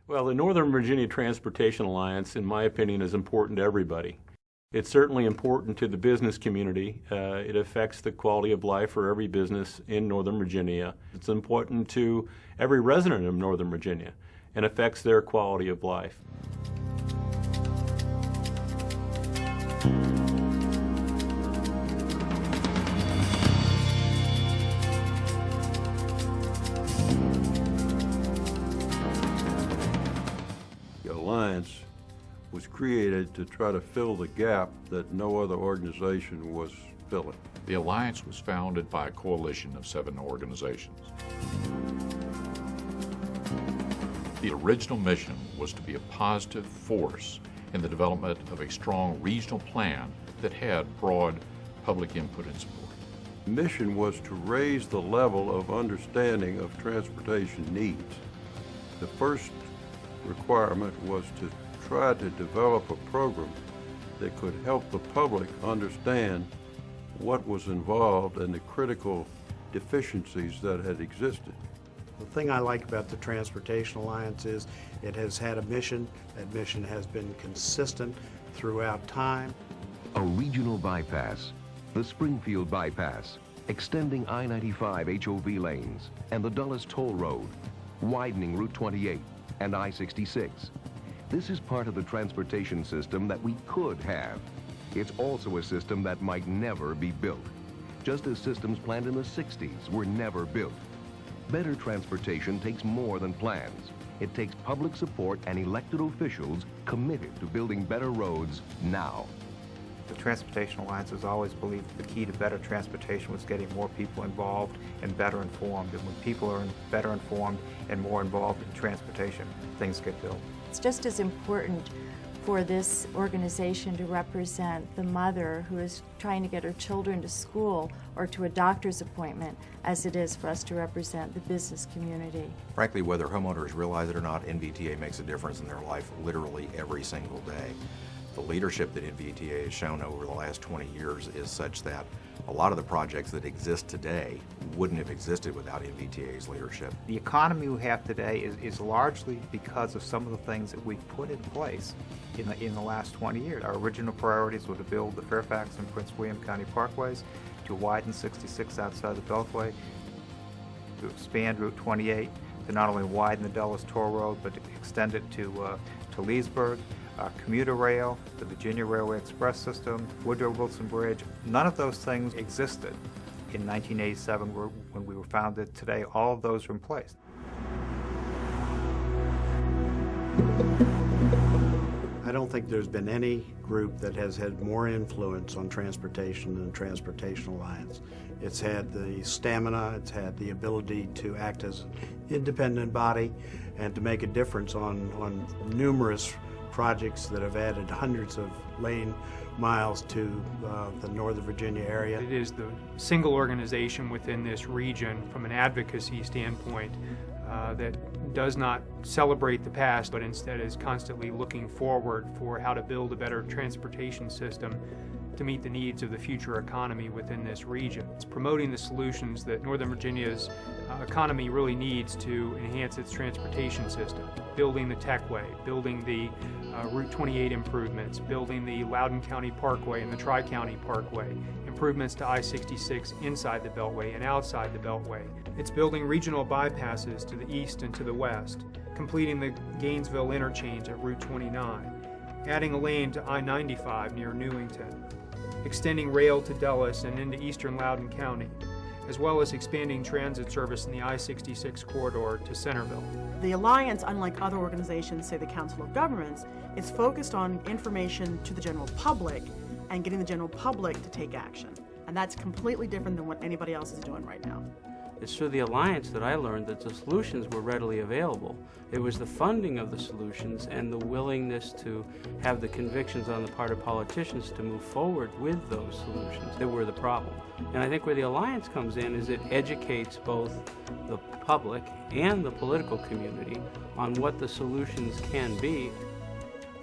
Well, the Northern Virginia Transportation Alliance, in my opinion, is important to everybody. It's certainly important to the business community. It affects the quality of life for every business in Northern Virginia. It's important to every resident of Northern Virginia and affects their quality of life. The Alliance was created to try to fill the gap that no other organization was filling. The Alliance was founded by a coalition of 7 organizations. The original mission was to be a positive force in the development of a strong regional plan that had broad public input and support. The mission was to raise the level of understanding of transportation needs. The first requirement was to try to develop a program that could help the public understand what was involved and the critical deficiencies that had existed. The thing I like about the Transportation Alliance is it has had a mission. That mission has been consistent throughout time. A regional bypass, the Springfield Bypass, extending I-95 HOV lanes and the Dulles Toll Road, widening Route 28 and I-66. This is part of the transportation system that we could have. It's also a system that might never be built, just as systems planned in the 60s were never built. Better transportation takes more than plans. It takes public support and elected officials committed to building better roads now. The Transportation Alliance has always believed the key to better transportation was getting more people involved and better informed. And when people are better informed and more involved in transportation, things get built. It's just as important for this organization to represent the mother who is trying to get her children to school or to a doctor's appointment as it is for us to represent the business community. Frankly, whether homeowners realize it or not, NVTA makes a difference in their life literally every single day. The leadership that NVTA has shown over the last 20 years is such that a lot of the projects that exist today wouldn't have existed without NVTA's leadership. The economy we have today is largely because of some of the things that we've put in place in the last 20 years. Our original priorities were to build the Fairfax and Prince William County parkways, to widen 66 outside the Beltway, to expand Route 28, to not only widen the Dulles Toll Road, but to extend it to Leesburg. Commuter rail, the Virginia Railway Express system, Woodrow Wilson Bridge. None of those things existed in 1987 when we were founded. Today, all of those are in place. I don't think there's been any group that has had more influence on transportation than the Transportation Alliance. It's had the stamina, it's had the ability to act as an independent body and to make a difference on numerous projects that have added hundreds of lane miles to the Northern Virginia area. It is the single organization within this region from an advocacy standpoint that does not celebrate the past, but instead is constantly looking forward for how to build a better transportation system to meet the needs of the future economy within this region. It's promoting the solutions that Northern Virginia's economy really needs to enhance its transportation system. Building the Techway, building the Route 28 improvements, building the Loudoun County Parkway and the Tri-County Parkway, improvements to I-66 inside the Beltway and outside the Beltway. It's building regional bypasses to the east and to the west, completing the Gainesville interchange at Route 29, adding a lane to I-95 near Newington, extending rail to Dulles and into eastern Loudoun County, as well as expanding transit service in the I-66 corridor to Centerville. The Alliance, unlike other organizations, say the Council of Governments, is focused on information to the general public and getting the general public to take action. And that's completely different than what anybody else is doing right now. It's through the Alliance that I learned that the solutions were readily available. It was the funding of the solutions and the willingness to have the convictions on the part of politicians to move forward with those solutions that were the problem. And I think where the Alliance comes in is it educates both the public and the political community on what the solutions can be.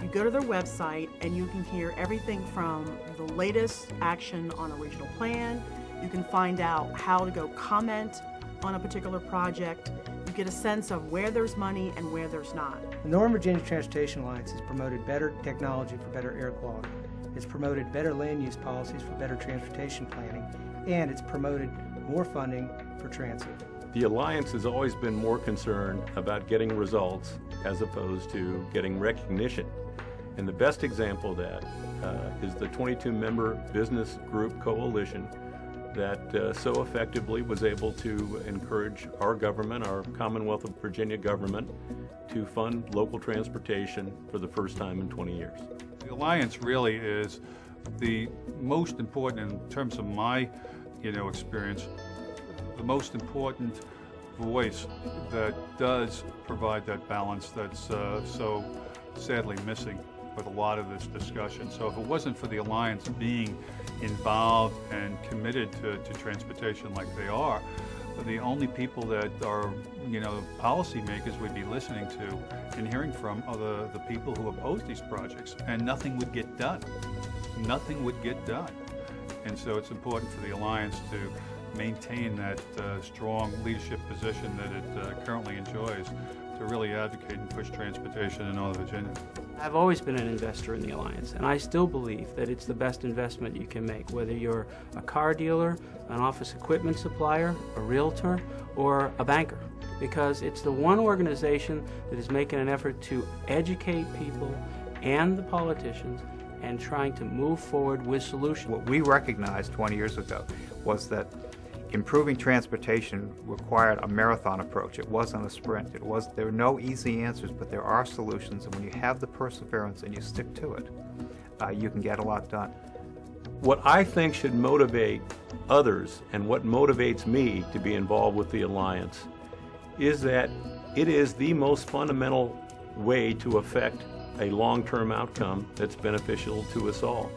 You go to their website and you can hear everything from the latest action on a regional plan. You can find out how to go comment on a particular project. You get a sense of where there's money and where there's not. The Northern Virginia Transportation Alliance has promoted better technology for better air quality. It's promoted better land use policies for better transportation planning, and it's promoted more funding for transit. The Alliance has always been more concerned about getting results as opposed to getting recognition. And the best example of that is the 22-member business group coalition that so effectively was able to encourage our government, our Commonwealth of Virginia government, to fund local transportation for the first time in 20 years. The Alliance really is the most important, in terms of my experience, the most important voice that does provide that balance that's so sadly missing with a lot of this discussion. So if it wasn't for the Alliance being involved and committed to transportation like they are, the only people that are, policymakers would be listening to and hearing from are the people who oppose these projects, and nothing would get done. Nothing would get done. And so it's important for the Alliance to maintain that strong leadership position that it currently enjoys to really advocate and push transportation in Northern Virginia. I've always been an investor in the Alliance, and I still believe that it's the best investment you can make, whether you're a car dealer, an office equipment supplier, a realtor, or a banker, because it's the one organization that is making an effort to educate people and the politicians and trying to move forward with solutions. What we recognized 20 years ago was that improving transportation required a marathon approach. It wasn't a sprint. There were no easy answers, but there are solutions, and when you have the perseverance and you stick to it, you can get a lot done. What I think should motivate others, and what motivates me to be involved with the Alliance, is that it is the most fundamental way to affect a long-term outcome that's beneficial to us all.